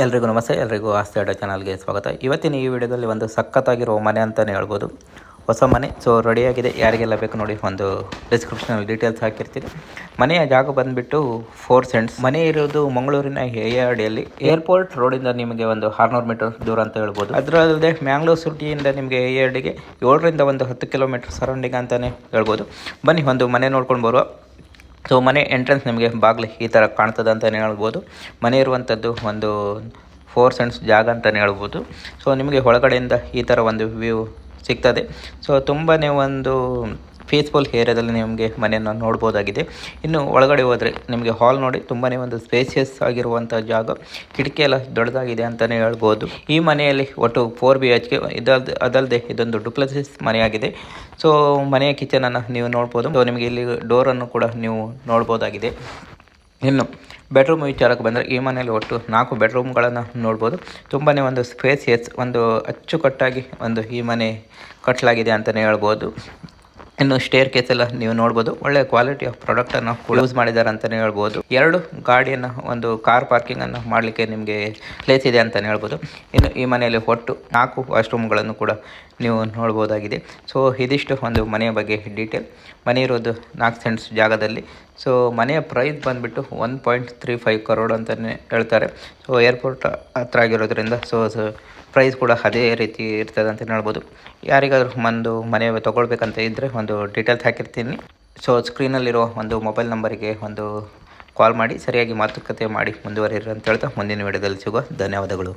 ಎಲ್ರಿಗೂ ನಮಸ್ತೆ, ಎಲ್ರಿಗೂ ಆಸ್ತಿ ಅಡ್ಡ ಚಾನಲ್ಗೆ ಸ್ವಾಗತ. ಇವತ್ತಿನ ಈ ವಿಡಿಯೋದಲ್ಲಿ ಒಂದು ಸಖತ್ತಾಗಿರೋ ಮನೆ ಅಂತಲೇ ಹೇಳ್ಬೋದು. ಹೊಸ ಮನೆ ರೆಡಿಯಾಗಿದೆ. ಯಾರಿಗೆಲ್ಲ ಬೇಕು ನೋಡಿ, ಒಂದು ಡಿಸ್ಕ್ರಿಪ್ಷನಲ್ಲಿ ಡೀಟೇಲ್ಸ್ ಹಾಕಿರ್ತೀನಿ. ಮನೆಯ ಜಾಗ ಬಂದುಬಿಟ್ಟು 4 ಸೆಂಟ್ಸ್. ಮನೆ ಇರೋದು ಮಂಗಳೂರಿನ AIRDಯಲ್ಲಿ ಏರ್ಪೋರ್ಟ್ ರೋಡಿಂದ ನಿಮಗೆ ಒಂದು 600 ಮೀಟರ್ ದೂರ ಅಂತ ಹೇಳ್ಬೋದು. ಅದರಲ್ಲದೆ ಮ್ಯಾಂಗ್ಳೂರ್ ಸಿಟಿಯಿಂದ ನಿಮಗೆ AIRDಗೆ 7ರಿಂದ ಒಂದು 10 ಕಿಲೋಮೀಟರ್ ಸರೌಂಡಿಂಗ್ ಅಂತಲೇ ಹೇಳ್ಬೋದು. ಬನ್ನಿ ಒಂದು ಮನೆ ನೋಡ್ಕೊಂಡು ಬರುವ. ಮನೆ ಎಂಟ್ರೆನ್ಸ್ ನಿಮಗೆ ಬಾಗಿಲು ಈ ಥರ ಕಾಣ್ತದೆ ಅಂತಲೇ ಹೇಳ್ಬೋದು. ಮನೆ ಇರುವಂಥದ್ದು ಒಂದು 4 ಸೆಂಟ್ಸ್ ಜಾಗ ಅಂತಲೇ ಹೇಳ್ಬೋದು. ನಿಮಗೆ ಒಳಗಡೆಯಿಂದ ಈ ಥರ ಒಂದು ವ್ಯೂ ಸಿಗ್ತದೆ. ತುಂಬಾ ಒಂದು ಪೀಸ್ಫುಲ್ ಏರಿಯಾದಲ್ಲಿ ನಿಮಗೆ ಮನೆಯನ್ನು ನೋಡ್ಬೋದಾಗಿದೆ. ಇನ್ನು ಒಳಗಡೆ ಹೋದರೆ ನಿಮಗೆ ಹಾಲ್ ನೋಡಿ, ತುಂಬಾ ಒಂದು ಸ್ಪೇಸಿಯಸ್ ಆಗಿರುವಂಥ ಜಾಗ, ಕಿಟಕಿ ಎಲ್ಲ ದೊಡ್ಡದಾಗಿದೆ ಅಂತಲೇ ಹೇಳ್ಬೋದು. ಈ ಮನೆಯಲ್ಲಿ ಒಟ್ಟು 4 BHK ಅದಲ್ಲದೆ ಇದೊಂದು ಡುಪ್ಲೆಕ್ಸ್ ಮನೆಯಾಗಿದೆ. ಮನೆಯ ಕಿಚನನ್ನು ನೀವು ನೋಡ್ಬೋದು. ನಿಮಗೆ ಇಲ್ಲಿ ಡೋರನ್ನು ಕೂಡ ನೀವು ನೋಡ್ಬೋದಾಗಿದೆ. ಇನ್ನು ಬೆಡ್ರೂಮ್ ವಿಚಾರಕ್ಕೆ ಬಂದರೆ ಈ ಮನೆಯಲ್ಲಿ ಒಟ್ಟು 4 ಬೆಡ್ರೂಮ್ಗಳನ್ನು ನೋಡ್ಬೋದು. ತುಂಬಾ ಒಂದು ಸ್ಪೇಸಿಯಸ್, ಒಂದು ಅಚ್ಚುಕಟ್ಟಾಗಿ ಒಂದು ಈ ಮನೆ ಕಟ್ಟಲಾಗಿದೆ ಅಂತಲೇ ಹೇಳ್ಬೋದು. ಇನ್ನು ಸ್ಟೇರ್ ಕೇಸ್ ಎಲ್ಲ ನೀವು ನೋಡ್ಬೋದು. ಒಳ್ಳೆ ಕ್ವಾಲಿಟಿ ಆಫ್ ಪ್ರಾಡಕ್ಟನ್ನು ಯೂಸ್ ಮಾಡಿದ್ದಾರೆ ಅಂತಲೇ ಹೇಳ್ಬೋದು. 2 ಗಾಡಿಯನ್ನು, ಒಂದು ಕಾರ್ ಪಾರ್ಕಿಂಗನ್ನು ಮಾಡಲಿಕ್ಕೆ ನಿಮಗೆ ಪ್ಲೇಸ್ ಇದೆ ಅಂತಲೇ ಹೇಳ್ಬೋದು. ಇನ್ನು ಈ ಮನೆಯಲ್ಲಿ ಒಟ್ಟು 4 ವಾಶ್ರೂಮ್ಗಳನ್ನು ಕೂಡ ನೀವು ನೋಡ್ಬೋದಾಗಿದೆ. ಇದಿಷ್ಟು ಒಂದು ಮನೆಯ ಬಗ್ಗೆ ಡೀಟೇಲ್. ಮನೆ ಇರೋದು 4 ಸೆಂಟ್ಸ್ ಜಾಗದಲ್ಲಿ. ಮನೆಯ ಪ್ರೈಸ್ ಬಂದುಬಿಟ್ಟು 1.35 crore ಅಂತಲೇ ಹೇಳ್ತಾರೆ. ಏರ್ಪೋರ್ಟ್ ಹತ್ರ ಆಗಿರೋದ್ರಿಂದ ಪ್ರೈಸ್ ಕೂಡ ಅದೇ ರೀತಿ ಇರ್ತದೆ ಅಂತಲೇ ಹೇಳ್ಬೋದು. ಯಾರಿಗಾದ್ರೂ ಒಂದು ಮನೆ ತೊಗೊಳ್ಬೇಕಂತ ಇದ್ದರೆ ಒಂದು ಡೀಟೇಲ್ಸ್ ಹಾಕಿರ್ತೀನಿ. ಸ್ಕ್ರೀನಲ್ಲಿರೋ ಒಂದು ಮೊಬೈಲ್ ನಂಬರಿಗೆ ಒಂದು ಕಾಲ್ ಮಾಡಿ ಸರಿಯಾಗಿ ಮಾತುಕತೆ ಮಾಡಿ ಮುಂದುವರಿರಿ ಅಂತ ಹೇಳ್ತಾ ಮುಂದಿನ ವಿಡಿಯೋದಲ್ಲಿ ಸಿಗುವ. ಧನ್ಯವಾದಗಳು.